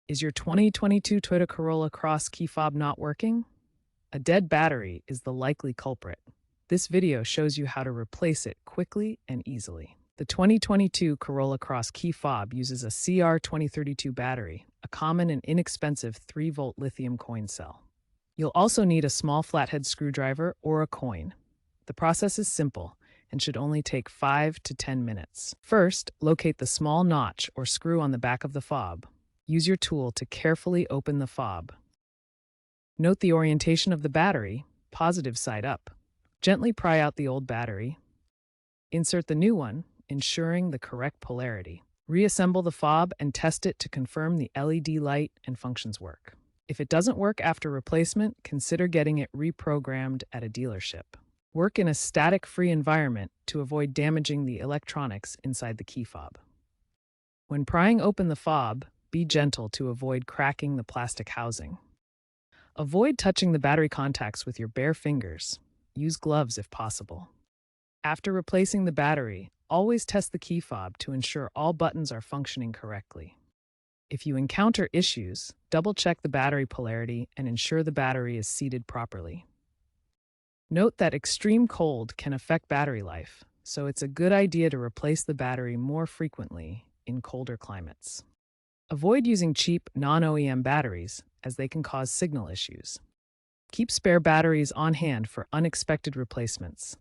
Is your 2022 Toyota Corolla Cross key fob not working? A dead battery is the likely culprit. This video shows you how to replace it quickly and easily. The 2022 Corolla Cross key fob uses a CR2032 battery, a common and inexpensive 3-volt lithium coin cell. You'll also need a small flathead screwdriver or a coin. The process is simple and should only take 5 to 10 minutes. First, locate the small notch or screw on the back of the fob. Use your tool to carefully open the fob. Note the orientation of the battery, positive side up. Gently pry out the old battery. Insert the new one, ensuring the correct polarity. Reassemble the fob and test it to confirm the LED light and functions work. If it doesn't work after replacement, consider getting it reprogrammed at a dealership. Work in a static-free environment to avoid damaging the electronics inside the key fob. When prying open the fob, be gentle to avoid cracking the plastic housing. Avoid touching the battery contacts with your bare fingers. Use gloves if possible. After replacing the battery, always test the key fob to ensure all buttons are functioning correctly. If you encounter issues, double-check the battery polarity and ensure the battery is seated properly. Note that extreme cold can affect battery life, so it's a good idea to replace the battery more frequently in colder climates. Avoid using cheap, non-OEM batteries, as they can cause signal issues. Keep spare batteries on hand for unexpected replacements.